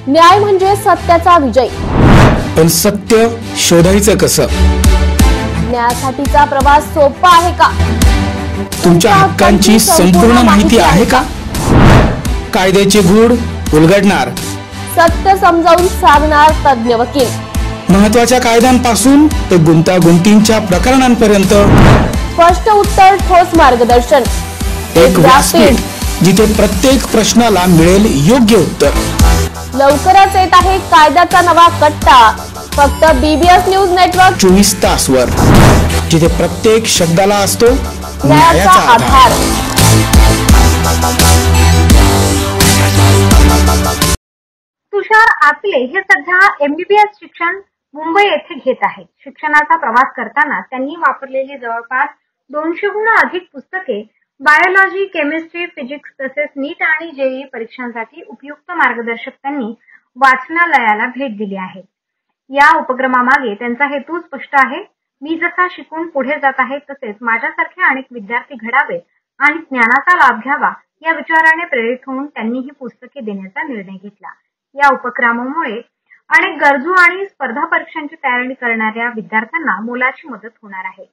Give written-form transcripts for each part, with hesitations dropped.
न्याय म्हणजे सत्याचा विजय. पण सत्य शोधायचं कसं? न्यायासाठीचा प्रवास सोपा आहे का? तुमच्या हक्कांची संपूर्ण माहिती आहे का? कायद्याचे गूढ उलगडणार, सत्य समजावून सांगणार तज्ञ वकील. महत्त्वाच्या कायद्यांपासून ते गुंतागुंतींच्या प्रकरणांपर्यंत स्पष्ट उत्तर, ठोस मार्गदर्शन. एक व्यासपीठ जिथे प्रत्येक प्रश्नाला मिळेल योग्य उत्तर. लवकरच येत आहे कायद्याचा नवा कट्टा, फक्त BBS न्यूज नेटवर्क 24 तासवर, जिथे प्रत्येक शब्दाला असतो न्यायाचा आधार. तुषार आचले हे सध्या MBBS शिक्षण मुंबई येथे घेत आहेत. शिक्षणाचा प्रवास करताना त्यांनी वापरलेली जवळपास 200हून अधिक पुस्तके बायोलॉजी, केमिस्ट्री, फिजिक्स तसेच नीट आणि JEE परीक्षांसाठी उपयुक्त मार्गदर्शक त्यांनी वाचनालयाला भेट दिली आहे. या उपक्रमामागे त्यांचा हेतू स्पष्ट आहे. मी जसा शिकून पुढे जात आहे तसेच माझ्यासारखे अनेक विद्यार्थी घडावेत आणि ज्ञानाचा लाभ घ्यावा या विचाराने प्रेरित होऊन त्यांनी ही पुस्तके देण्याचा निर्णय घेतला. या उपक्रमामुळे अनेक गरजू आणि स्पर्धा परीक्षांची तयारी करणाऱ्या विद्यार्थ्यांना मोलाची मदत होणार आहे.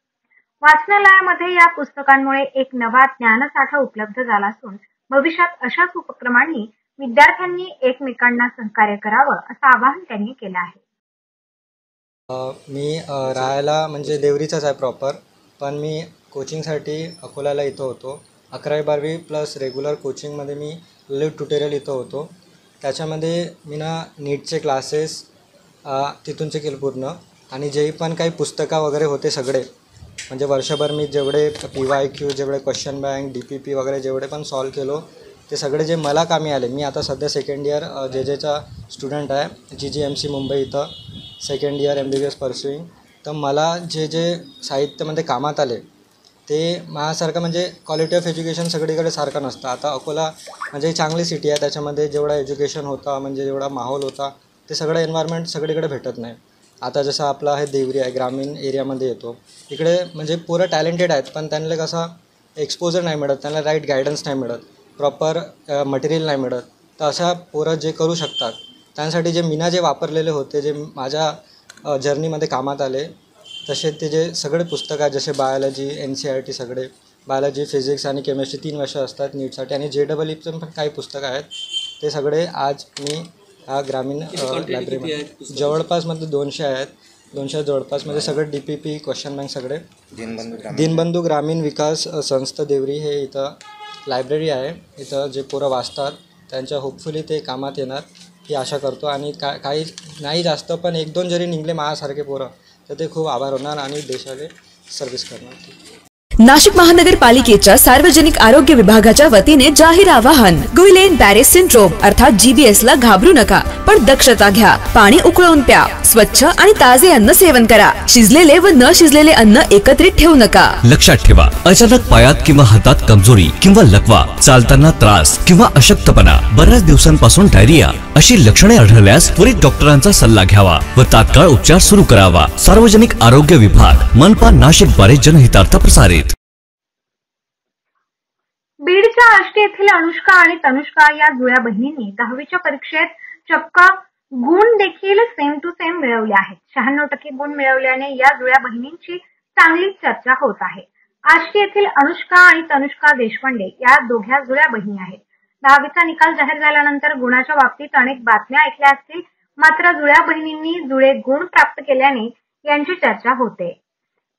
वाचनालयामध्ये या पुस्तकांमुळे एक नवा ज्ञानसाठा उपलब्ध झाला असून भविष्यात अशाच उपक्रमांनी विद्यार्थ्यांनी एकमेकांना सहकार्य करावं असं आवाहन त्यांनी केलं आहे. मी राहायला म्हणजे देवरीचाच आहे प्रॉपर, पण मी कोचिंगसाठी अकोल्याला इथं होतो. 11वी-12वी प्लस रेग्युलर कोचिंगमध्ये मी लाईव्ह ट्युटोरियल इथं होतो. त्याच्यामध्ये मी नीटचे क्लासेस तिथूनचे केले पूर्ण आणि जेही पण काही पुस्तकं वगैरे होते सगळे, म्हणजे वर्षभर मी जेवढे PYQ, जेवढे क्वेश्चन बँक, DPP वगैरे जेवढे पण सॉल्व केलो ते सगळे जे मला कामी आले. मी आता सध्या सेकंड इयर JJचा स्टुडंट आहे, GGMC मुंबई इथं सेकंड इयर MBBS परस्युईंग. तर मला जे साहित्यामध्ये कामात आले ते माझ्यासारखं म्हणजे क्वालिटी ऑफ एज्युकेशन सगळीकडे सारखं नसतं. आता अकोला म्हणजे चांगली सिटी आहे, त्याच्यामध्ये जेवढा एज्युकेशन होता म्हणजे जेवढा माहोल होता ते सगळं एन्व्हायरमेंट सगळीकडे भेटत नाही. आता जसं आपलं आहे देवरी आहे, ग्रामीण एरियामध्ये येतो, इकडे म्हणजे पोरं टॅलेंटेड आहेत पण त्यांना कसा एक्सपोजर नाही मिळत, त्यांना राईट गायडन्स नाही मिळत, प्रॉपर मटेरियल नाही मिळत. तर अशा पोरं जे करू शकतात त्यांसाठी जे मीना जे वापरलेले होते, जे माझ्या जर्नीमध्ये कामात आले, तसे ते जे सगळे पुस्तकं आहेत जसे बायोलॉजी, NCERT सगळे बायोलॉजी, फिजिक्स आणि केमिस्ट्री 3 वर्ष असतात नीटसाठी आणि JEE पण काही पुस्तकं आहेत, ते सगळे आज मी ह्या ग्रामीण लायब्ररीमध्ये जवळपासमध्ये 200 आहेत, 200 जवळपासमध्ये सगळे DPP, क्वेश्चन बँक सगळे. दीनबंधू ग्रामीण विकास संस्था देवरी हे इथं लायब्ररी आहे. इथं जे पोरं वाचतात त्यांच्या होपफुली ते कामात येणार ही आशा करतो आणि काही नाही जास्त पण 1-2 जरी निघले माझ्यासारखे पोरं तर ते खूप आभार होणार आणि देशाला सर्व्हिस करणार. नाशिक महानगरपालिकेच्या सार्वजनिक आरोग्य विभागाच्या वतीने जाहीर आवाहन. गुइलेन बॅरे सिंड्रोम अर्थात GBS ला घाबरू नका, पण दक्षता घ्या. पाणी उकळून प्या. स्वच्छ आणि ताजे अन्न सेवन करा. शिजलेले व न शिजलेले अन्न एकत्रित ठेवू नका. लक्षात ठेवा, अचानक पायात किंवा हातात कमजोरी किंवा लकवा, चालताना त्रास किंवा अशक्तपणा, बऱ्याच दिवसांपासून डायरिया अशी लक्षणे आढळल्यास त्वरित डॉक्टरांचा सल्ला घ्यावा व तात्काळ उपचार सुरू करावा. सार्वजनिक आरोग्य विभाग, मनपा नाशिक द्वारे जनहितार्थ प्रसारित. बीडच्या आष्टी येथील अनुष्का आणि तनुष्का या जुळ्या बहिणींनी 10वीच्या परीक्षेत चक्क गुण देखील सेम टू सेम मिळवले आहेत. 96% गुण मिळवल्याने या जुळ्या बहिणींची चांगलीच चर्चा होत आहे. आष्टी येथील अनुष्का आणि तनुष्का देशपांडे या दोघ्या जुळ्या बहिणी आहेत. 10वीचा निकाल जाहीर झाल्यानंतर गुणाच्या बाबतीत अनेक बातम्या ऐकल्या असतील, मात्र जुळ्या बहिणींनी जुळे गुण प्राप्त केल्याने यांची चर्चा होते.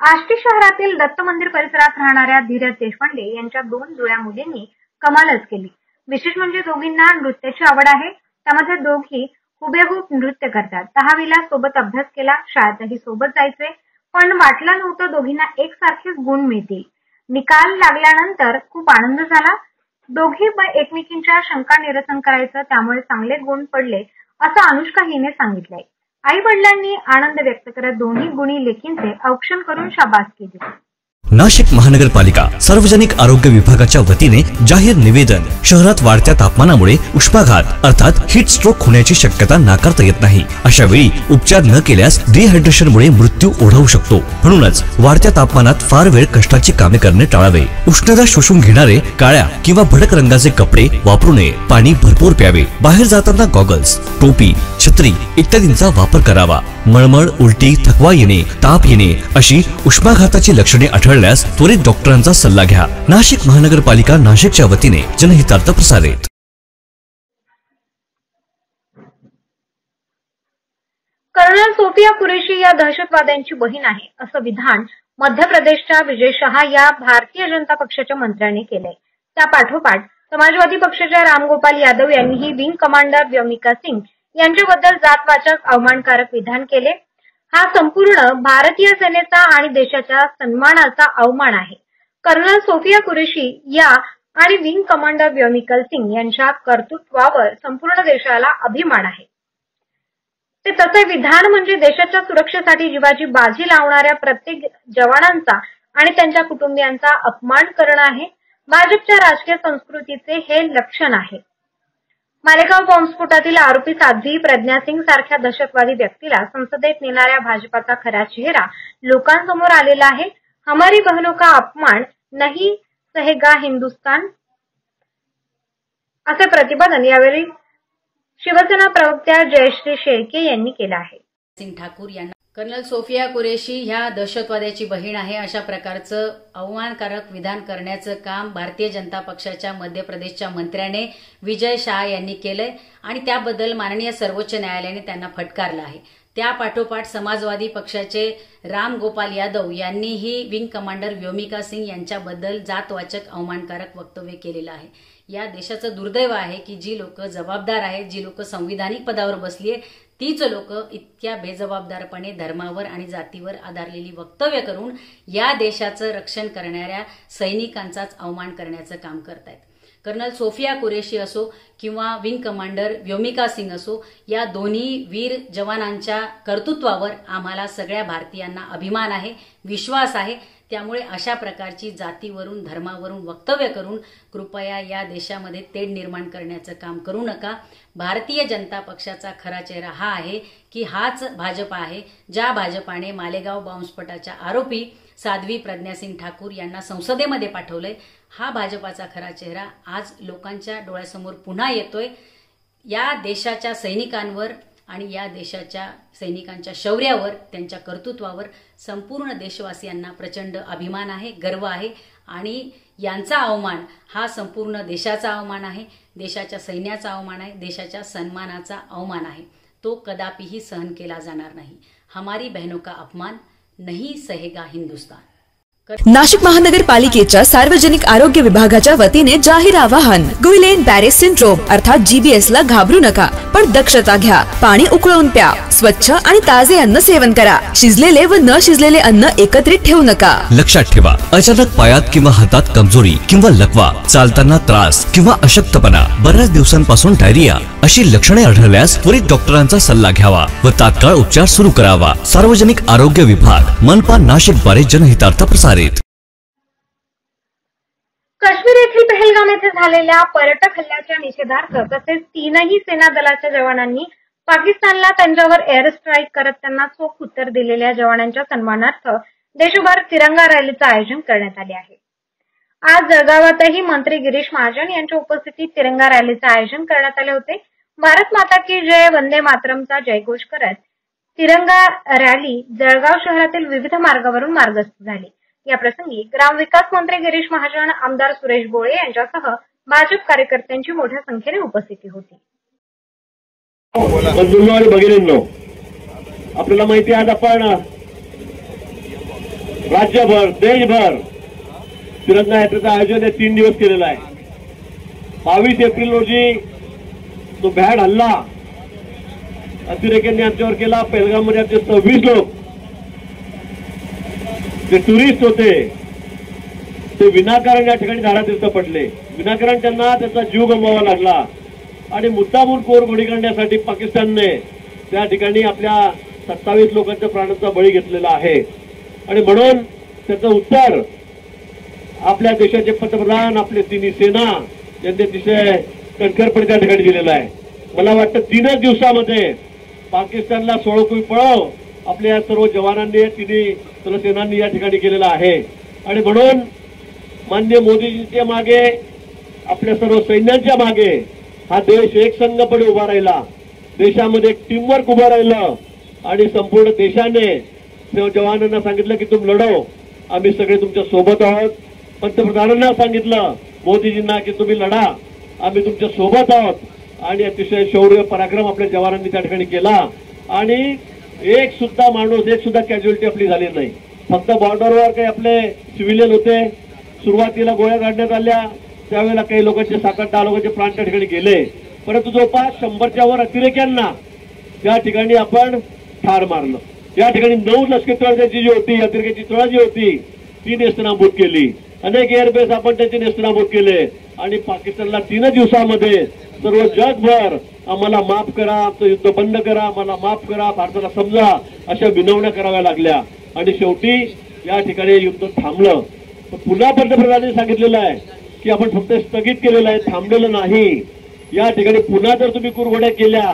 आष्टी शहरातील दत्त मंदिर परिसरात राहणाऱ्या धीरज देशपांडे यांच्या 2 जुळ्या मुलींनी कमालच केली. विशेष म्हणजे दोघींना नृत्याची आवड आहे. त्यामध्ये दोघी हुबेहूब नृत्य करतात. 10वीला सोबत अभ्यास केला, शाळेतही सोबत जायचे, पण वाटलं नव्हतं दोघींना एकसारखेच गुण मिळतील. निकाल लागल्यानंतर खूप आनंद झाला. दोघी एकमेकींच्या शंका निरसन करायचं, त्यामुळे चांगले गुण पडले असं अनुष्का हिने सांगितलंय. आई वडिलांनी आनंद व्यक्त करत दोन्ही गुणी लेकींचे औक्षण करून शाबासकी दिली. नाशिक महानगरपालिका सार्वजनिक आरोग्य विभागाच्या वतीने जाहीर निवेदन. शहरात वाढत्या तापमानामुळे उष्माघात अर्थात हीट स्ट्रोक होण्याची शक्यता नाकारता येत नाही. अशा वेळी उपचार न केल्यास डिहायड्रेशनमुळे मृत्यू ओढवू शकतो. म्हणूनच वाढत्या तापमानात फार वेळ कष्टाची कामे करणे टाळावे. उष्णता शोषून घेणारे काळ्या किंवा भडक रंगाचे कपडे वापरू नये. पाणी भरपूर प्यावे. बाहेर जाताना गॉगल्स, टोपी, छत्री इत्यादींचा वापर करावा. मळमळ, उलटी, थकवा येणे, ताप येणे अशी उष्माघाताची लक्षणे आढळल्यास त्वरित डॉक्टरांचा सल्ला घ्या. नाशिक महानगरपालिका नाशिकच्या वतीने जनहितार्थ प्रसारित. कर्नल सोफिया कुरेशी या दहशतवाद्यांची बहीण आहे असं विधान मध्य प्रदेशच्या विजय शहा या भारतीय जनता पक्षाच्या मंत्र्यांनी केलंय. त्या पाठोपाठ समाजवादी पक्षाच्या रामगोपाल यादव यांनीही विंग कमांडर व्योमिका सिंग यांच्याबद्दल जातवाचक अवमानकारक विधान केले. हा संपूर्ण भारतीय सेनेचा आणि देशाच्या सन्मानाचा अवमान आहे. कर्नल सोफिया कुरेशी या आणि विंग कमांडर व्योमिका सिंग यांच्या कर्तृत्वावर संपूर्ण देशाला अभिमान आहे. ते तसे विधान म्हणजे देशाच्या सुरक्षेसाठी जीवाची बाजी लावणाऱ्या प्रत्येक जवानांचा आणि त्यांच्या कुटुंबियांचा अपमान करणं आहे. भाजपच्या राजकीय संस्कृतीचे हे लक्षण आहे. मालेगाव बॉम्बस्फोटातील आरोपी साध्वी प्रज्ञा सिंग सारख्या दहशतवादी व्यक्तीला संसदेत नेणाऱ्या भाजपाचा खरा चेहरा लोकांसमोर आलेला आहे. हमारी बहनों का अपमान नहीं सहेगा हिंदुस्तान असे प्रतिपादन यावेळी शिवसेना प्रवक्त्या जयश्री शेळके यांनी केलं आहे. सिंग ठाकूर यांना कर्नल सोफिया कुरेशी ह्या दहशतवाद्याची बहीण आहे अशा प्रकारचं अवमानकारक विधान करण्याचं काम भारतीय जनता पक्षाच्या मध्य प्रदेशच्या मंत्र्याने विजय शहा यांनी केलंय आणि त्याबद्दल माननीय सर्वोच्च न्यायालयाने त्यांना फटकारलं आहे. त्या पाठोपाठ समाजवादी पक्षाचे राम गोपाल यादव यांनीही विंग कमांडर व्योमिका सिंग यांच्याबद्दल जातवाचक अवमानकारक वक्तव्य केलेलं आहे. या देशाचं दुर्दैव आहे की जी लोक जबाबदार आहेत, जी लोक संविधानिक पदावर बसली आहे, तीच लोक इतक्या बेजबाबदारपणे धर्मावर आणि जातीवर आधारलेली वक्तव्य करून या देशाचं रक्षण करणाऱ्या सैनिकांचाच अवमान करण्याचं काम करतायत. कर्नल सोफिया कुरेशी असो किंवा विंग कमांडर व्योमिका सिंग असो, या दोन्ही वीर जवानांच्या कर्तृत्वावर आम्हाला सगळ्या भारतीयांना अभिमान आहे, विश्वास आहे. त्यामुळे अशा प्रकारची जातीवरून धर्मावरून वक्तव्य करून कृपया या देशामध्ये तेढ निर्माण करण्याचं काम करू नका. भारतीय जनता पक्षाचा खरा चेहरा हा आहे की हाच भाजपा आहे ज्या भाजपाने मालेगाव बॉम्बस्फोटाच्या आरोपी साध्वी प्रज्ञा सिंग ठाकूर यांना संसदेमध्ये पाठवलंय. हा भाजपाचा खरा चेहरा आज लोकांच्या डोळ्यासमोर पुन्हा येतोय. या देशाच्या सैनिकांवर आणि या देशाच्या सैनिकांच्या शौर्यावर, त्यांच्या कर्तृत्वावर संपूर्ण देशवासियांना प्रचंड अभिमान आहे, गर्व आहे आणि यांचा अवमान हा संपूर्ण देशाचा अवमान आहे, देशाच्या सैन्याचा अवमान आहे, देशाच्या सन्मानाचा अवमान आहे. तो कदापिही सहन केला जाणार नाही. हमारी बहनों का अपमान नहीं सहेगा हिंदुस्तान. नाशिक महानगरपालिकेच्या सार्वजनिक आरोग्य विभागाच्या वतीने जाहीर आवाहन. गुइलेन बॅरेस सिंड्रोम अर्थात GBS ला घाबरू नका, पण दक्षता घ्या. पाणी उकळून प्या. स्वच्छ आणि ताजे अन्न सेवन करा. शिजलेले व न शिजलेले अन्न एकत्रित ठेवू नका. लक्षात ठेवा, अचानक पायात किंवा हातात कमजोरी किंवा लकवा, चालताना त्रास किंवा अशक्तपणा, बऱ्याच दिवसांपासून डायरिया अशी लक्षणे आढळल्यास त्वरित डॉक्टरांचा सल्ला घ्यावा व तात्काळ उपचार सुरू करावा. सार्वजनिक आरोग्य विभाग मनपा नाशिक द्वारे जनहितार्थ प्रसारित. काश्मीर येथील पहलगाम येथे झालेल्या पर्यटक हल्ल्याच्या निषेधार्थ तसेच तीनही सेना दलाच्या जवानांनी पाकिस्तानला त्यांच्यावर एअर स्ट्राईक करत त्यांना चोख उत्तर दिलेल्या जवानांच्या सन्मानार्थ देशभर तिरंगा रॅलीचं आयोजन करण्यात आले आहे. आज जळगावातही मंत्री गिरीश महाजन यांच्या उपस्थितीत तिरंगा रॅलीचं आयोजन करण्यात आले होते. भारत माता की जय, वंदे मातरमचा जयघोष करत तिरंगा रॅली जळगाव शहरातील विविध मार्गावरून मार्गस्थ झाली. या प्रसंगी ग्रामविकास मंत्री गिरीश महाजन, आमदार सुरेश गोळे यांच्यासह भाजप कार्यकर्त्यांची मोठ्या संख्येने उपस्थिती होती. बंधूंनो आणि भगिनींनो, आपल्याला माहिती आहे आज आपण राज्यभर, देशभर तिरंगा यात्रेचं आयोजन 3 दिवस केलेलं आहे. 22 एप्रिल रोजी तो भ्याड हल्ला अतिरेक्यांनी आमच्यावर केला. पहलगाम मध्ये आमचे 26 लोक जे टुरिस्ट होते ते विनाकारण या ठिकाणी झाडातीर्थ पडले. विनाकारण त्यांना त्याचा जीव गमवावा लागला आणि मुद्दामून कोर गोळी काढण्यासाठी पाकिस्तानने त्या ठिकाणी आपल्या 27 लोकांच्या प्राणांचा बळी घेतलेला आहे. आणि म्हणून त्याचं उत्तर आपल्या देशाचे पंतप्रधान, आपले तिन्ही सेना यांनी अतिशय कणखरपणे त्या ठिकाणी दिलेला आहे. मला वाटतं 3च दिवसामध्ये पाकिस्तानला सोळकुई पळव आपल्या सर्व जवानांनी, तिन्ही सर्व सेनांनी या ठिकाणी केलेला आहे. आणि म्हणून माननीय मोदीजींच्या मागे, आपल्या सर्व सैन्यांच्या मागे हा देश एकसंघपणे उभा राहिला. देशामध्ये एक टीमवर्क उभं राहिलं आणि संपूर्ण देशाने जवानांना सांगितलं की तुम लढो, आम्ही सगळे तुमच्या सोबत आहोत. पंतप्रधानांना सांगितलं, मोदीजींना, की तुम्ही लढा, आम्ही तुमच्या सोबत आहोत. आणि अतिशय शौर्य पराक्रम आपल्या जवानांनी त्या ठिकाणी केला. आणि एक सुद्धा माणूस, एक सुद्धा कॅज्युअलिटी आपली झाली नाही. फक्त बॉर्डरवर काही आपले सिव्हिलियन होते. सुरुवातीला गोळ्या काढण्यात आल्या, त्यावेळेला काही लोकांचे 7-10 लोकांचे प्राण त्या ठिकाणी गेले. परंतु जवळपास 100च्या वर अतिरेक्यांना त्या ठिकाणी आपण ठार मारलं. या ठिकाणी 9 लष्करी तळाची जी होती, अतिरेक्याची तळ जी होती, ती नेस्तनाबूत केली. अनेक एअरबेस आपण त्याचे नेस्तनाबूत केले. आणि पाकिस्तानला 3 दिवसामध्ये सर्व जगभर आम्हाला माफ करा, आमचं युद्ध बंद करा, आम्हाला माफ करा, भारताला समजा, अशा विनवण्या कराव्या लागल्या. आणि शेवटी या ठिकाणी युद्ध थांबलं. पुन्हा पंतप्रधानांनी सांगितलेलं आहे की आपण फक्त स्थगित केलेलं आहे, थांबलेलं नाही. या ठिकाणी पुन्हा जर तुम्ही कुरघोड्या केल्या,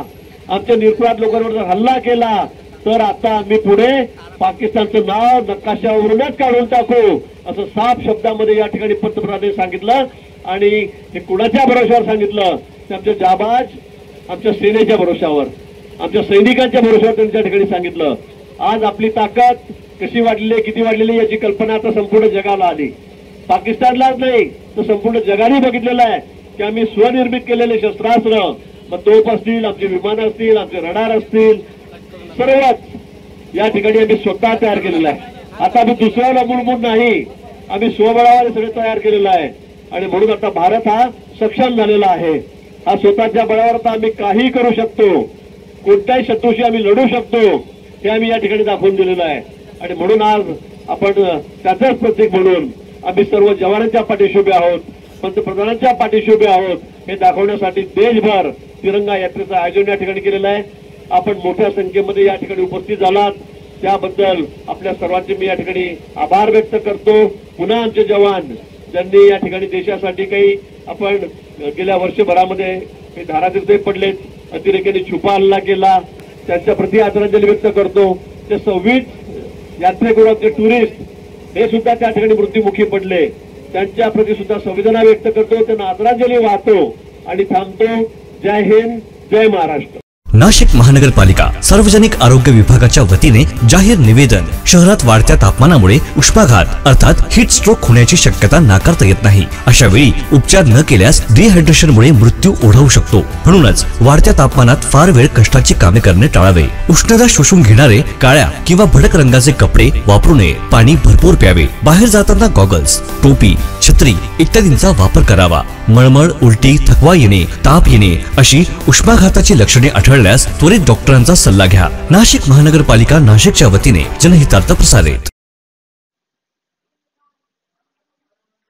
आमच्या निरपराध लोकांवर जर हल्ला केला, तर आता आम्ही पुढे पाकिस्तानचं नाव नकाशावरूनच काढून टाकू, असं साफ शब्दामध्ये या ठिकाणी पंतप्रधानांनी सांगितलं. आणि हे कुणाच्या भरोशावर सांगितलं? आमच्या जाबाज, आमच्या सेनेच्या भरोशावर, आमच्या सैनिकांच्या भरोशावर त्यांच्या ठिकाणी सांगितलं. आज आपली ताकद कशी वाढलेली आहे, किती वाढलेली याची कल्पना आता संपूर्ण जगाला आली. पाकिस्तानलाच नाही तर संपूर्ण जगाने बघितलेलं आहे की आम्ही स्वनिर्मित केलेले शस्त्रास्त्र, मग तोफ असतील, आमचे विमान असतील, आमचे रडार असतील, सर्वच या ठिकाणी आम्ही स्वतः तयार केलेलं आहे. आता आम्ही दुसऱ्याला अवलंबून नाही, आम्ही स्वबळावर सगळे तयार केलेलं आहे. आणि म्हणून आता भारत हा सक्षम झालेला आहे. हा स्वतःच्या बळावर आता आम्ही काही करू शकतो, कोणत्याही शत्रूशी आम्ही लढू शकतो, हे आम्ही या ठिकाणी दाखवून दिलेलं आहे. आणि म्हणून आज आपण त्याचंच प्रतीक म्हणून आम्ही सर्व जवानांच्या पाठीशी उभे आहोत, पंतप्रधानांच्या पाठीशी उभे आहोत, हे दाखवण्यासाठी देशभर तिरंगा यात्रेचं आयोजन या ठिकाणी केलेलं आहे. आपण मोठ्या संख्येमध्ये या ठिकाणी उपस्थित झालात, त्याबद्दल आपल्या सर्वांचे मी या ठिकाणी आभार व्यक्त करतो. पुन्हा आमचे जवान ज्यांनी या ठिकाणी देशासाठी काही, आपण गेल्या वर्षभरामध्ये काही धारातीर्थही पडलेत, अतिरेक्यांनी छुपा हल्ला केला, त्यांच्या प्रति आदरांजली व्यक्त करतो. ते 26 यात्रेकरूचे टुरिस्ट हे सुद्धा त्या ठिकाणी मृत्युमुखी पडले, त्यांच्या प्रति सुद्धा संवेदना व्यक्त करतो, त्यांना आदरांजली वाहतो आणि थांबतो. जय हिंद, जय महाराष्ट्र. नाशिक महानगरपालिका सार्वजनिक आरोग्य विभागाच्या वतीने जाहीर निवेदन. शहरात वाढत्या तापमानामुळे उष्माघात अर्थात हीट स्ट्रोक होण्याची शक्यता नाकारता येत नाही. अशा वेळी उपचार न केल्यास डिहायड्रेशनमुळे मृत्यू ओढवू शकतो. म्हणूनच वाढत्या तापमानात फार वेळ कष्टाची कामे करणे टाळावे. उष्णता शोषून घेणारे काळ्या किंवा भडक रंगाचे कपडे वापरू नये. पाणी भरपूर प्यावे. बाहेर जाताना गॉगल्स, टोपी, छत्री इत्यादींचा वापर करावा. मळमळ, उलटी, थकवा येणे, ताप येणे अशी उष्माघाताची लक्षणे आढळल्यास त्वरित डॉक्टरांचा सल्ला घ्या. नाशिक महानगरपालिका नाशिकच्या वतीने जनहितार्थ प्रसारित.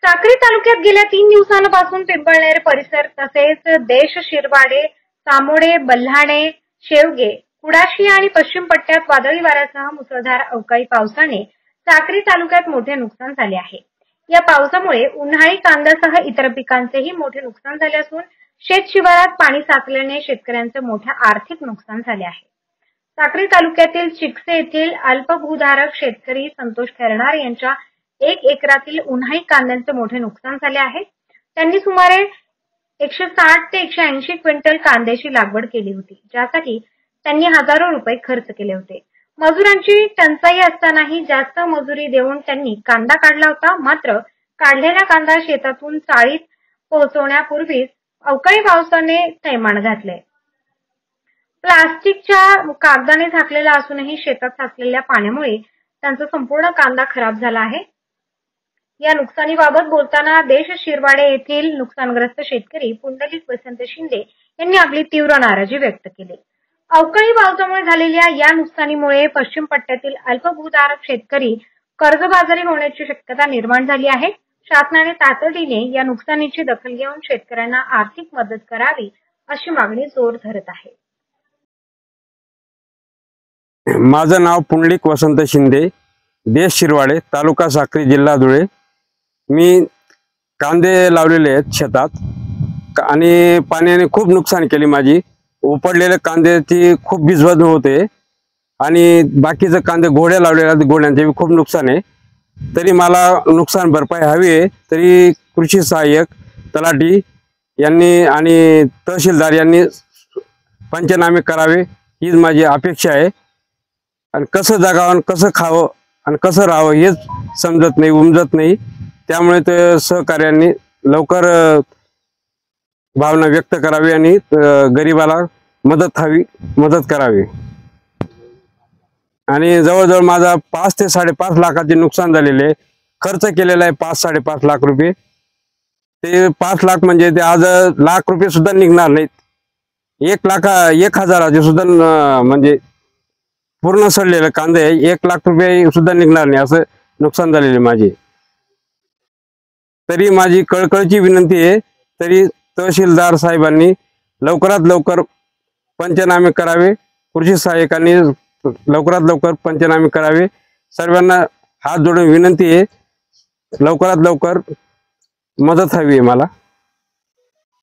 साक्री तालुक्यात गेल्या 3 दिवसांपासून पिंपळनेर परिसर तसेच देश, शिरवाडे, सामोडे, बल्हाणे, शेवगे, कुडाशी आणि पश्चिम पट्ट्यात वादळी वाऱ्यासह मुसळधार अवकाळी पावसाने साक्री तालुक्यात मोठे नुकसान झाले आहे. या पावसामुळे उन्हाळी कांद्यासह इतर पिकांचेही मोठे नुकसान झाले असून शेत शिवारात पाणी साचल्याने शेतकऱ्यांचे मोठे आर्थिक नुकसान झाले आहे. साक्री तालुक्यातील चिकसे येथील अल्पभूधारक शेतकरी संतोष खैरनार यांच्या 1 एकरातील उन्हाळी कांद्यांचे मोठे नुकसान झाले आहे. त्यांनी सुमारे 160 ते 180 क्विंटल कांद्याची लागवड केली होती, ज्यासाठी त्यांनी हजारो रुपये खर्च केले होते. मजुरांची टंचाई असतानाही जास्त मजुरी देऊन त्यांनी कांदा काढला होता. मात्र काढलेला कांदा शेतातून चाळीत पोहोचवण्यापूर्वीच अवकाळी पावसाने थैमान घातले. प्लास्टिकच्या कागदाने झाकलेला असूनही शेतात साचलेल्या पाण्यामुळे त्यांचा संपूर्ण कांदा खराब झाला आहे. या नुकसानीबाबत बोलताना देश, शिरवाडे येथील नुकसानग्रस्त शेतकरी पुंडलिक वसंत शिंदे यांनी आपली तीव्र नाराजी व्यक्त केली. अवकाळी पावसामुळे झालेल्या या नुकसानीमुळे पश्चिम पट्ट्यातील अल्पभूधारक शेतकरी कर्जबाजारी होण्याची शक्यता निर्माण झाली आहे. शासनाने तातडीने या नुकसानीची दखल घेऊन शेतकऱ्यांना आर्थिक मदत करावी अशी मागणी जोर धरत आहे. माझं नाव पुंडलिक वसंत शिंदे, देश, शिरवाडे, तालुका साक्री, जिल्हा धुळे. मी कांदे लावलेले आहेत शेतात आणि पाण्याने खूप नुकसान केली माझी. उपडलेल्या कांद्याची खूप बिजवण होते आणि बाकीचे कांदे घोड्या लावलेल्या घोड्यांचे खूप नुकसान आहे. तरी मला नुकसान भरपाई हवी आहे. तरी कृषी सहाय्यक तलाठी यांनी आणि तहसीलदार यांनी पंचनामे करावे हीच माझी अपेक्षा आहे. आणि कसं जगावं, कसं खावं आणि कसं राहावं हेच समजत नाही, उमजत नाही. त्यामुळे ते सहकार्यांनी लवकर भावना व्यक्त करावी आणि गरिबाला मदत करावी. आणि जवळजवळ माझा 5 ते 5.5 लाखाचे नुकसान झालेले. खर्च केलेला आहे 5-5.5 लाख रुपये. ते 5 लाख म्हणजे ते आज लाख रुपये सुद्धा निघणार नाहीत. 1,000चे सुद्धा म्हणजे पूर्ण सडलेलं कांदे 1 लाख रुपये सुद्धा निघणार नाही असं नुकसान झालेले माझे. तरी माझी कळकळीची विनंती आहे, तरी तहसीलदार साहेबांनी लवकरात लवकर पंचनामे करावे. कृषी सहाय्यकांनी लवकरात लवकर पंचनामे करावे. सर्वांना हात जोडून विनंती आहे, लवकरात लवकर मदत हवी आहे मला.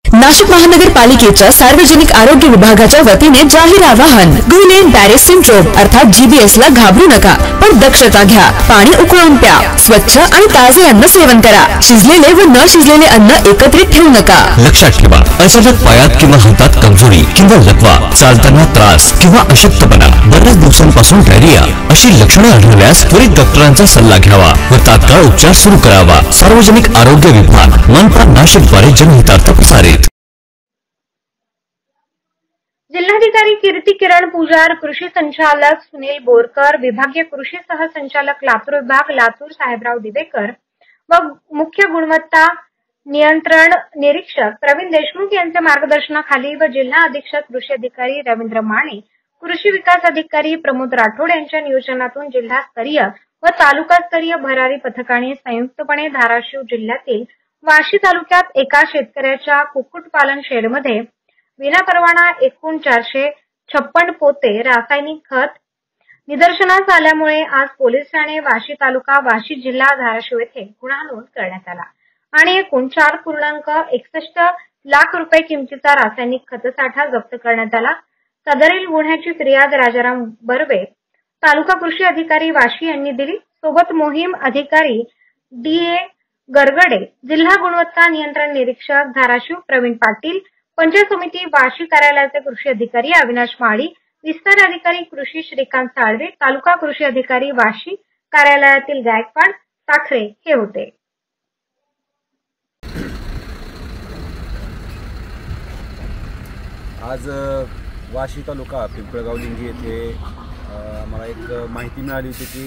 नाशिक महानगरपालिकेच्या सार्वजनिक आरोग्य विभागाच्या वतीने जाहीर आवाहन. गुइलेन बॅरे सिंड्रोम अर्थात GBS ला घाबरू नका, पण दक्षता घ्या. पाणी उकळून प्या. स्वच्छ आणि ताजे अन्न सेवन करा. शिजलेले व न शिजलेले अन्न एकत्रित ठेवू नका. लक्षात ठेवा, अचानक पायात किंवा हातात कमजोरी किंवा लकवा, चालताना त्रास किंवा अशक्तपणा, बऱ्याच दिवसांपासून डायरिया अशी लक्षणे आढळल्यास त्वरित डॉक्टरांचा सल्ला घ्यावा व तात्काळ उपचार सुरू करावा. सार्वजनिक आरोग्य विभाग मनपा नाशिक द्वारे जनहितार्थ प्रसारित. जिल्हाधिकारी कीर्ती किरण पुजार, कृषी संचालक सुनील बोरकर, विभागीय कृषी सहसंचालक लातूर विभाग लातूर साहेबराव दिवेकर व मुख्य गुणवत्ता नियंत्रण निरीक्षक प्रवीण देशमुख यांच्या मार्गदर्शनाखाली व जिल्हा अधीक्षक कृषी अधिकारी रवींद्र माने, कृषी विकास अधिकारी प्रमोद राठोड यांच्या नियोजनातून जिल्हास्तरीय व तालुकास्तरीय भरारी पथकाने संयुक्तपणे धाराशिव जिल्ह्यातील वाशी तालुक्यात एका शेतकऱ्याच्या कुक्कुटपालन शेडमध्ये विनापरवाना एकूण 456 पोते रासायनिक खत निदर्शनास आल्यामुळे आज पोलीस ठाणे वाशी तालुका वाशी जिल्हा धाराशिव येथे गुन्हा नोंद करण्यात आला आणि एकूण 4.61 लाख रुपये किमतीचा रासायनिक खतसाठा जप्त करण्यात आला. सदरील गुन्ह्याची फिर्याद राजाराम बर्वे, तालुका कृषी अधिकारी वाशी यांनी दिली. सोबत मोहीम अधिकारी DA गरगडे, जिल्हा गुणवत्ता नियंत्रण निरीक्षक धाराशिव प्रवीण पाटील, पंचायत समिती वाशी कार्यालयाचे कृषी अधिकारी अविनाश माळी, विस्तार अधिकारी कृषी श्रीकांत साळवे, तालुका कृषी अधिकारी वाशी कार्यालयातील गायकवाड साखरे हे होते. आज वाशी तालुका पिंपळगाव लिंगी येथे आम्हाला एक माहिती मिळाली होती की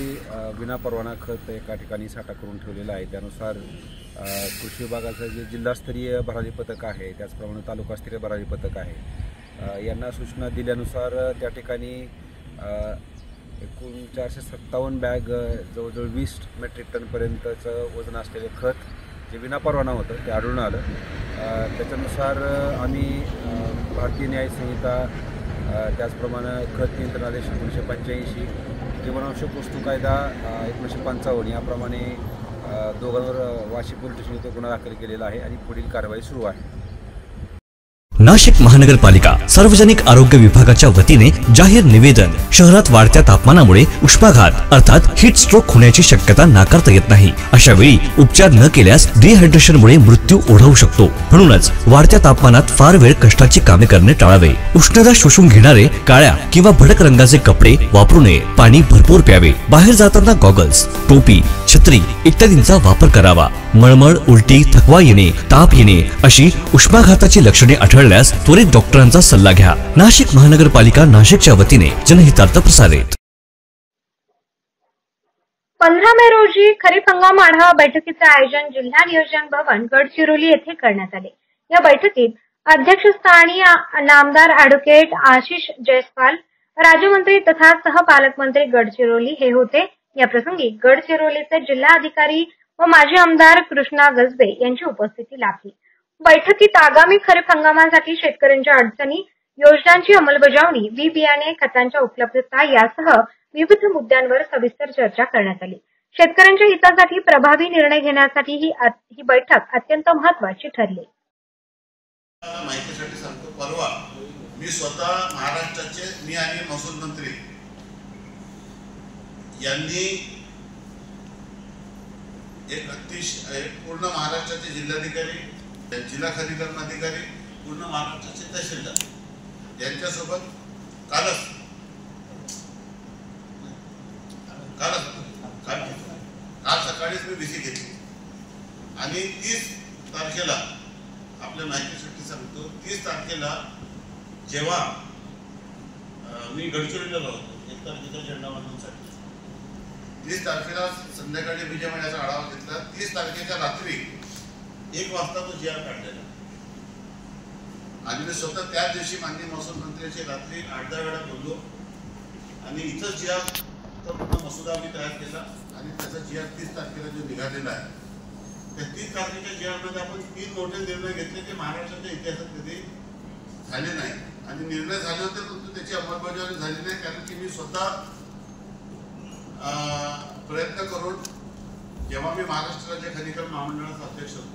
विनापरवाना खत एका ठिकाणी साठा करून ठेवलेला आहे. त्यानुसार कृषी विभागाचं जे जिल्हास्तरीय भरारी पथक आहे, त्याचप्रमाणे तालुकास्तरीय भरारी पथक आहे, यांना सूचना दिल्यानुसार त्या ठिकाणी एकूण 457 बॅग जवळजवळ 20 मेट्रिक टनपर्यंतचं वजन असलेले खत जे विनापरवाना होतं ते आढळून आलं. त्याच्यानुसार आम्ही भारतीय न्याय संहिता, त्याचप्रमाणे खत नियंत्रण आदेश 1985, जीवनावश्यक वस्तू कायदा 1955 याप्रमाणे दोघांवर वाशी पोलीस स्टेशन येथे गुन्हा दाखल केलेला आहे आणि पुढील कारवाई सुरू आहे. नाशिक महानगरपालिका सार्वजनिक आरोग्य विभागाच्या वतीने जाहीर निवेदन. शहरात वाढत्या तापमानामुळे उष्माघात अर्थात हीट स्ट्रोक होण्याची शक्यता नाकारता येत नाही. अशा वेळी उपचार न केल्यास डिहायड्रेशनमुळे मृत्यू ओढवू शकतो. म्हणूनच वाढत्या तापमानात फार वेळ कष्टाची कामे करणे टाळावे. उष्णता शोषून घेणारे काळ्या किंवा भडक रंगाचे कपडे वापरू नये. पाणी भरपूर प्यावे. बाहेर जाताना गॉगल्स, टोपी, छत्री इत्यादींचा वापर करावा. मळमळ, उलटी, थकवा येणे, ताप येणे अशी उष्माघाताची लक्षणे आढळल्यास त्वरित डॉक्टरांचा सल्ला घ्या. नाशिक महानगरपालिका नाशिकच्या वतीने जनहितार्थ प्रसारित. 15 मे रोजी खरीप हंगाम आढावा बैठकीचे आयोजन जिल्हा नियोजन भवन गडचिरोली येथे करण्यात आले. या बैठकीत अध्यक्षस्थानी नामदार ॲडव्होकेट आशिष जयस्वाल, राज्यमंत्री तथा सहपालकमंत्री गडचिरोली हे होते. या प्रसंगी गडचिरोलीचे जिल्हाधिकारी व माजी आमदार कृष्णा गजबे यांची उपस्थिती लाभली. बैठकीत आगामी खरीप हंगामासाठी शेतकऱ्यांच्या अडचणी, योजनांची अंमलबजावणी, बी बियाणे, खतांच्या उपलब्धता यासह विविध मुद्द्यांवर सविस्तर चर्चा करण्यात आली. शेतकऱ्यांच्या हितासाठी प्रभावी निर्णय घेण्यासाठी ही बैठक अत्यंत महत्त्वाची ठरली. माहितीसाठी सांगतो, परवा मी स्वतः महाराष्ट्राचे मी आणि महसूल मंत्री यांनी एक पूर्ण महाराष्ट्राचे जिल्हाधिकारी, जिल्हा खनिकर्म अधिकारी, पूर्ण महाराष्ट्राचे तहसीलदार यांच्यासोबत काल सकाळीच मी विसी घेतली आणि 30 तारखेला आपल्या माहितीसाठी सांगतो, 30 तारखेला जेव्हा मी गडचिरोलीला होतो 1 तारखेचा झेंडावंदनसाठी, 30 तारखेला संध्याकाळी विजयवाड्याचा आढावा घेतला. 30 तारखेच्या रात्री 1 वाजता तो GR काढलेला आणि मी स्वतः त्या दिवशी माननीय महसूल मंत्र्यांशी रात्री 8-10 वेळा बोललो आणि इथं GR पूर्ण मसुदा मी तयार केला आणि त्याचा GR 30 तारखेला जो निघालेला आहे, त्या 30 तारखेच्या GR मध्ये आपण 3 मोठे निर्णय घेतले जे महाराष्ट्राच्या इतिहासात कधी झाले नाही आणि निर्णय झाले होते परंतु त्याची अंमलबजावणी झाली नाही. कारण की मी स्वतः प्रयत्न करून जेव्हा मी महाराष्ट्र राज्य खनिकर्म महामंडळाचा अध्यक्ष होतो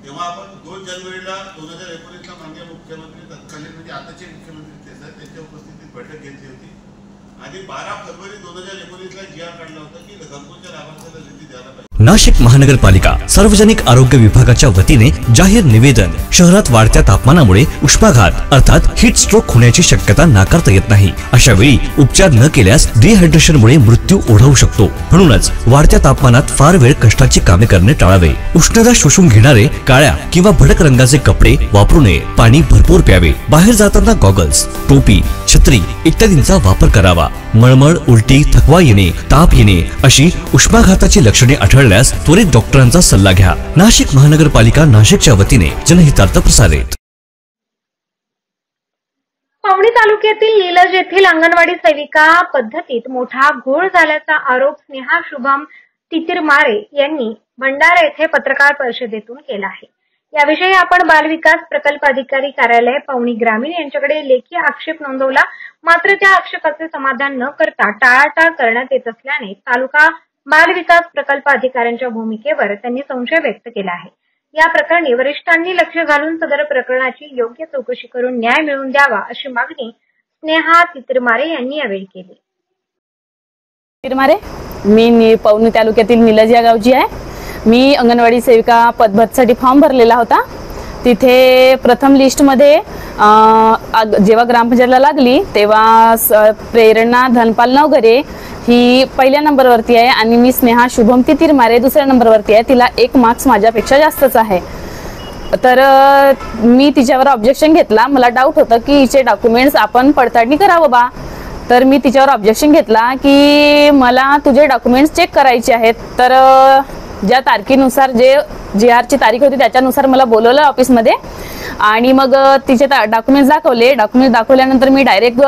तेव्हा आपण 2 जानेवारीला 2019ला माननीय मुख्यमंत्री तत्कालीन म्हणजे आताचे मुख्यमंत्री तेच आहेत त्यांच्या उपस्थितीत बैठक घेतली होती आणि 12 फेब्रुवारी 2019ला GR काढला होता की घरकुलच्या लाभार्थ्याला निधी द्यायला पाहिजे. नाशिक महानगरपालिका सार्वजनिक आरोग्य विभागाच्या वतीने जाहीर निवेदन. शहरात वाढत्या तापमानामुळे उष्माघात अर्थात हीट स्ट्रोक होण्याची शक्यता नाकारता येत नाही. अशा वेळी उपचार न केल्यास डिहायड्रेशनमुळे मृत्यू ओढवू शकतो. म्हणूनच वाढत्या तापमानात फार वेळ कष्टाची कामे करणे टाळावे. उष्णता शोषून घेणारे काळ्या किंवा भडक रंगाचे कपडे वापरू नये. पाणी भरपूर प्यावे. बाहेर जाताना गॉगल्स, टोपी, छत्री इत्यादींचा वापर करावा. मळमळ, उलटी, थकवा येणे, ताप येणे अशी उष्माघाताची लक्षणे आढळल्यास त्वरित डॉक्टरांचा सल्ला घ्या. नाशिक महानगरपालिका नाशिकच्या वतीने जनहितार्थ प्रसारित. पवनी तालुक्यातील नीलज येथील अंगणवाडी सेविका पद्धतीत मोठा घोळ झाल्याचा आरोप स्नेहा शुभम तितिरमारे यांनी भंडारा येथे पत्रकार परिषदेतून केला आहे. याविषयी आपण बालविकास प्रकल्प अधिकारी कार्यालय पवनी ग्रामीण यांच्याकडे लेखी आक्षेप नोंदवला. मात्र त्या आक्षेपाचे समाधान न करता टाळाटाळ करण्यात येत असल्याने तालुका बाल विकास प्रकल्प अधिकाऱ्यांच्या भूमिकेवर त्यांनी संशय व्यक्त केला आहे. या प्रकरणी वरिष्ठांनी लक्ष घालून सदर प्रकरणाची योग्य चौकशी करून न्याय मिळवून द्यावा अशी मागणी स्नेहा तितिरमारे यांनी यावेळी केली. तितिरमारे, मी पवनी तालुक्यातील निलज या गावची आहे. मी अंगणवाडी सेविका पदभरतीसाठी फॉर्म भरलेला होता. तिथे प्रथम लिस्टमध्ये जेव्हा ग्रामपंचायतला लागली तेव्हा प्रेरणा धनपाल नवघरे ही पहिल्या नंबरवरती आहे आणि मी स्नेहा शुभम तितिरमारे दुसऱ्या नंबरवरती आहे. तिला 1 मार्क्स माझ्यापेक्षा जास्तच आहे. तर मी तिच्यावर ऑब्जेक्शन घेतला. मला डाऊट होतं की हिचे डॉक्युमेंट्स आपण पडताळणी करावं बा. तर मी तिच्यावर ऑब्जेक्शन घेतला की मला तुझे डॉक्युमेंट्स चेक करायचे आहेत. तर ज्या तारखेनुसार जे GR ची तारीख होती त्याच्यानुसार मला बोलवलं ऑफिसमध्ये आणि मग तिचे डॉक्युमेंट्स दाखवले. डॉक्युमेंट्स दाखवल्यानंतर मी डायरेक्ट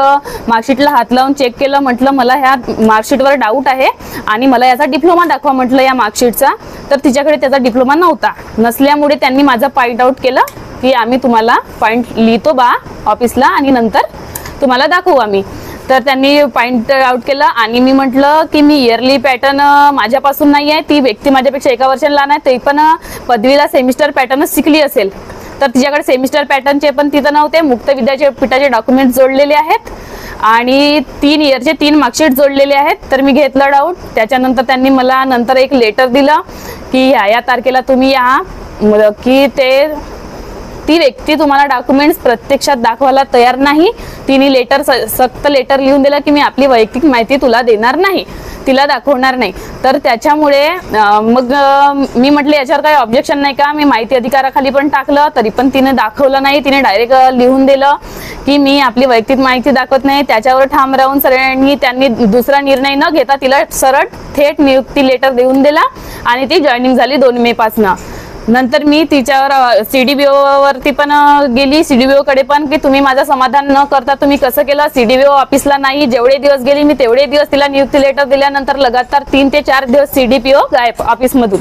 मार्कशीटला हात लावून चेक केलं. म्हटलं मला ह्या मार्कशीटवर डाऊट आहे आणि मला याचा डिप्लोमा दाखवा म्हटलं या मार्कशीटचा. तर तिच्याकडे त्याचा डिप्लोमा नव्हता. नसल्यामुळे त्यांनी माझा पॉईंट आउट केलं की आम्ही तुम्हाला पॉईंट लिहितो बा ऑफिसला आणि नंतर तुम्हाला दाखवू आम्ही. तर त्यांनी पॉईंट आउट केलं आणि मी म्हटलं की मी इयरली पॅटर्न माझ्यापासून नाही आहे. ती व्यक्ती माझ्यापेक्षा 1 वर्षाने लहान आहे. ते पण पदवीला सेमिस्टर पॅटर्नच शिकली असेल. तर तिच्याकडे सेमिस्टर पॅटर्नचे पण तिथं नव्हते. मुक्त विद्यापीठाचे डॉक्युमेंट जोडलेले आहेत आणि 3 इयरचे 3 मार्कशीट जोडलेले आहेत. तर मी घेतलं डाऊट. त्याच्यानंतर त्यांनी मला नंतर एक लेटर दिलं की या तारखेला तुम्ही या की ती व्यक्ती तुम्हाला डॉक्युमेंट्स प्रत्यक्षात दाखवायला तयार नाही. तिने लेटर सक्त लेटर लिहून दिलं की मी आपली वैयक्तिक माहिती तुला देणार नाही, तिला दाखवणार नाही. तर त्याच्यामुळे मग मी म्हटलं याच्यावर काही ऑब्जेक्शन नाही का. मी माहिती अधिकाराखाली पण टाकलं तरी पण तिने दाखवलं नाही. तिने डायरेक्ट लिहून दिलं की मी आपली वैयक्तिक माहिती दाखवत नाही. त्याच्यावर ठाम राहून सगळ्यांनी त्यांनी दुसरा निर्णय न घेता तिला सरळ थेट नियुक्ती लेटर देऊन दिला आणि ती जॉईनिंग झाली 2 मे पासून. नंतर मी तिच्यावर CDBO वरती पण गेली. CDBO कडे पण की तुम्ही माझं समाधान न करता तुम्ही कसं केलं. CDBO ऑफिसला नाही. जेवढे दिवस गेली मी तेवढे दिवस तिला नियुक्ती लेटर दिल्यानंतर लगातार 3 ते 4 दिवस CDPO गायब ऑफिसमधून.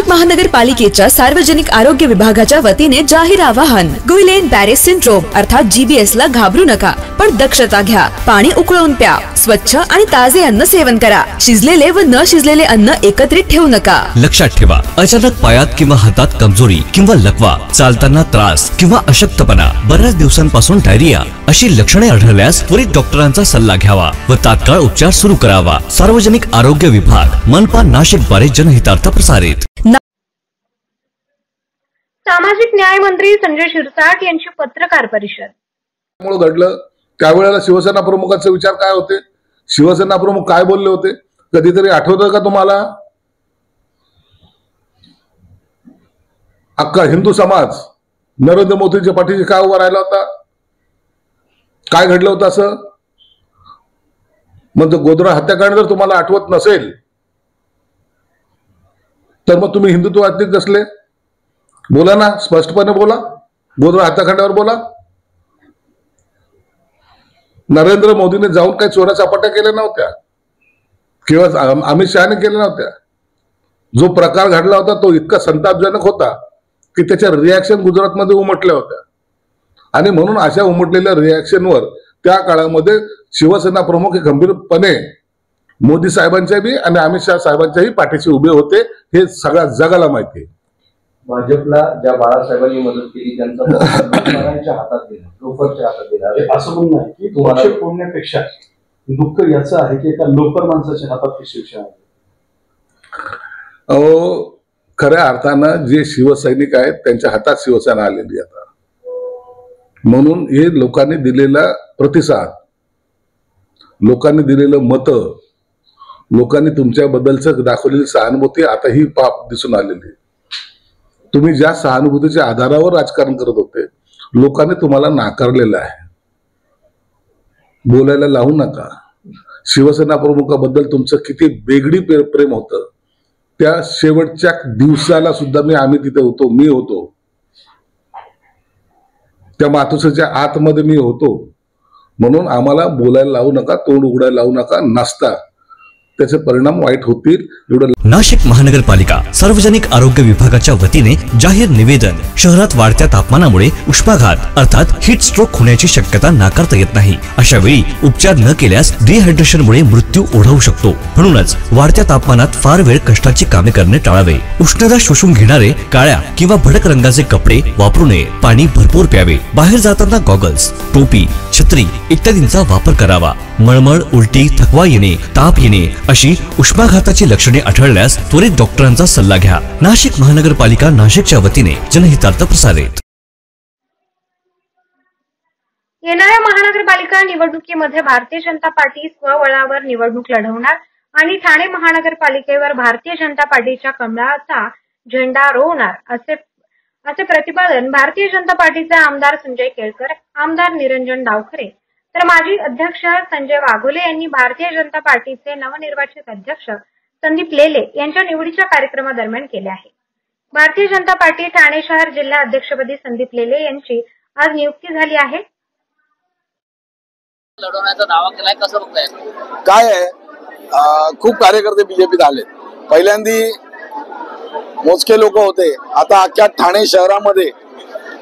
महानगरपालिकेच्या सार्वजनिक आरोग्य विभागाच्या वतीने जाहीर आवाहन. गुइलेन बॅरेस सिंड्रोम अर्थात GBS ला घाबरू नका, पण दक्षता घ्या. पाणी उकळून प्या. स्वच्छ आणि ताजे अन्न सेवन करा. शिजलेले व न शिजलेले अन्न एकत्रित ठेवू नका. लक्षात ठेवा, अचानक पायात किंवा हातात कमजोरी किंवा लकवा, चालताना त्रास किंवा अशक्तपणा, बऱ्याच दिवसांपासून डायरिया अशी लक्षणे आढळल्यास त्वरित डॉक्टरांचा सल्ला घ्यावा व तात्काळ उपचार सुरू करावा. सार्वजनिक आरोग्य विभाग, मनपा नाशिक द्वारे जनहितार्थ प्रसारित. सामाजिक न्याय मंत्री संजय शिरसाट यांची पत्रकार परिषद. घडलं त्यावेळेला शिवसेना प्रमुखांचे विचार काय होते, शिवसेना प्रमुख काय बोलले होते, कधीतरी आठवतं का तुम्हाला? अख्खा हिंदू समाज नरेंद्र मोदींच्या पाठीशी काय उभा राहिला होता? काय घडलं होतं असं? म्हणजे गोधरा हत्याकांड जर तुम्हाला आठवत नसेल तर मग तुम्ही हिंदुत्ववादी कसले? बोला ना, स्पष्टपणे बोला. गोधरा हत्याकांडावर बोला. नरेंद्र मोदीने जाऊन काही चोऱ्या चापाट्या केल्या नव्हत्या किंवा अमित शहाने केल्या नव्हत्या. जो प्रकार घडला होता तो इतका संतापजनक होता की त्याच्या रिॲक्शन गुजरातमध्ये उमटल्या होत्या आणि म्हणून अशा उमटलेल्या रिॲक्शनवर त्या काळामध्ये शिवसेना प्रमुख हे गंभीरपणे मोदी साहेबांच्या बी आणि अमित शहा साहेबांच्याही पाठीशी उभे होते. हे सगळ्या जगाला माहिती आहे. भाजपला ज्या बाळासाहेबांनी मदत केली त्यांचा लोकांच्या हातात दिला, लोकरच्या हातात दिला. असं म्हणणं आहे की पक्ष फोडण्यापेक्षा दुःख याचं आहे की एका लोकर माणसाच्या हातात शिवसेना आहे. खऱ्या अर्थानं जे शिवसैनिक आहेत त्यांच्या हातात शिवसेना आलेली आता. म्हणून हे लोकांनी दिलेला प्रतिसाद, लोकांनी दिलेलं मत, लोकांनी तुमच्याबद्दलच दाखवलेली सहानुभूती आता ही पाप दिसून आलेली. तुम्ही ज्या सहानुभूतीच्या आधारावर राजकारण करत होते लोकांनी तुम्हाला नाकारलेलं आहे. बोलायला लावू नका. शिवसेना प्रमुखाबद्दल तुमचं किती वेगळी प्रेम होतं त्या शेवटच्या दिवसाला सुद्धा आम्ही तिथे होतो, मी होतो त्या मातोश्रीच्या आतमध्ये मी होतो. म्हणून आम्हाला बोलायला लावू नका, तोंड उघडायला लावू नका. नसता त्याचे परिणाम वाईट होतील. एवढं नाशिक महानगरपालिका सार्वजनिक आरोग्य विभागाच्या वतीने जाहीर निवेदन. शहरात वाढत्या तापमानामुळे उष्माघात अर्थात हीट स्ट्रोक होण्याची शक्यता नाकारता येत नाही. अशा वेळी उपचार न केल्यास डिहायड्रेशनमुळे मृत्यू ओढवू शकतो. म्हणूनच वाढत्या तापमानात फार वेळ कष्टाची कामे करणे टाळावे. उष्णता शोषून घेणारे काळ्या किंवा भडक रंगाचे कपडे वापरू नये. पाणी भरपूर प्यावे. बाहेर जाताना गॉगल्स, टोपी, छत्री इत्यादींचा वापर करावा. मळमळ, उलटी, थकवा येणे, ताप येणे अशी उष्माघाताची लक्षणे आढळल्यास त्वरित डॉक्टरांचा सल्ला घ्या. नाशिक महानगरपालिका नाशिकच्या वतीने जनहितार्थ प्रसारित. येणाऱ्या महानगरपालिका निवडणुकीमध्ये भारतीय जनता पार्टी स्वबळावर निवडणूक लढवणार आणि ठाणे महानगरपालिकेवर भारतीय जनता पार्टीच्या कमळाचा झेंडा रोवणार असे प्रतिपादन भारतीय जनता पार्टीचे आमदार संजय केळकर, आमदार निरंजन डावखरे तर माजी अध्यक्ष संजय वाघोले यांनी भारतीय जनता पार्टीचे नवनिर्वाचित अध्यक्ष संदीप लेले यांच्या निवडीच्या कार्यक्रमादरम्यान केले आहे. भारतीय जनता पार्टी ठाणे शहर जिल्हा अध्यक्षपदी संदीप लेले यांची आज नियुक्ती झाली आहे. लढवण्याचा दावा केलाय, कसं बघताय? काय आहे, खूप कार्यकर्ते बीजेपीत आले. पहिल्यांदी मोजके लोक होते, आता अख्ख्या ठाणे शहरामध्ये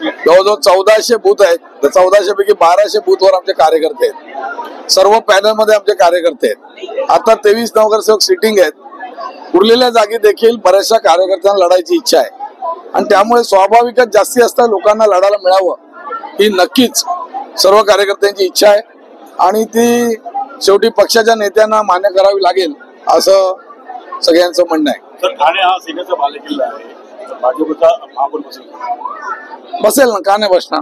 जवळजवळ 1400 बूथ आहेत. तर 1400 पैकी 1200 बूथवर आमचे कार्यकर्ते आहेत. सर्व पॅनल मध्ये आमचे कार्यकर्ते आहेत. आता 23 नगरसेवक सिटिंग आहेत. उरलेल्या जागी देखील बऱ्याचशा कार्यकर्त्यांना लढायची इच्छा आहे आणि त्यामुळे स्वाभाविकच जास्तीत जास्त लोकांना लढायला मिळावं ही नक्कीच सर्व कार्यकर्त्यांची इच्छा आहे आणि ती शेवटी पक्षाच्या नेत्यांना मान्य करावी लागेल असं सगळ्यांचं म्हणणं आहे. ठाणे हा सेनेचा बालेकिल्ला आहे, भाजपचा महापौर बसेल ना, का नाही बसणार?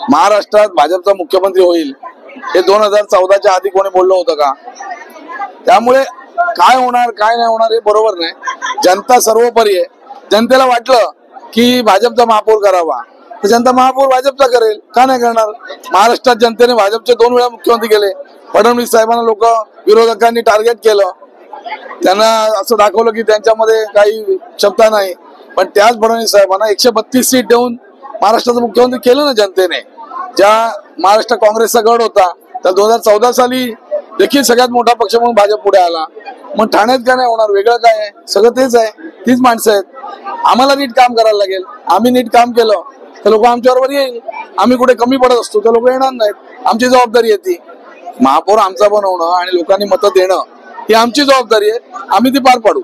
महाराष्ट्रात भाजपचा मुख्यमंत्री होईल हे 2014च्या आधी कोणी बोललं होतं का? त्यामुळे काय होणार काय नाही होणार हे बरोबर नाही. जनता सर्वोपरी आहे. जनतेला वाटलं की भाजपचा महापौर करावा तर जनता महापौर भाजपचा करेल, का नाही करणार? महाराष्ट्रात जनतेने भाजपचे 2 वेळा मुख्यमंत्री केले. फडणवीस साहेबांना लोक विरोधकांनी टार्गेट केलं, त्यांना असं दाखवलं की त्यांच्यामध्ये काही क्षमता नाही, पण त्याच फडणवीस साहेबांना 132 सीट देऊन महाराष्ट्राचं मुख्यमंत्री केलं ना जनतेने. ज्या महाराष्ट्र काँग्रेसचा गड होता त्या 2014 साली देखील सगळ्यात मोठा पक्ष म्हणून भाजप पुढे आला. मग ठाण्यात काय नाही होणार, वेगळं काय आहे? सगळं तेच आहे, तीच माणसं आहेत. आम्हाला नीट काम करायला लागेल. आम्ही नीट काम केलं तर लोक आमच्याबरोबर येईल. आम्ही कुठे कमी पडत असतो तर लोक येणार नाहीत. आमची जबाबदारी आहे ती. महापौर आमचा बनवणं आणि लोकांनी मतं देणं ही आमची जबाबदारी आहे. आम्ही ती पार पाडू.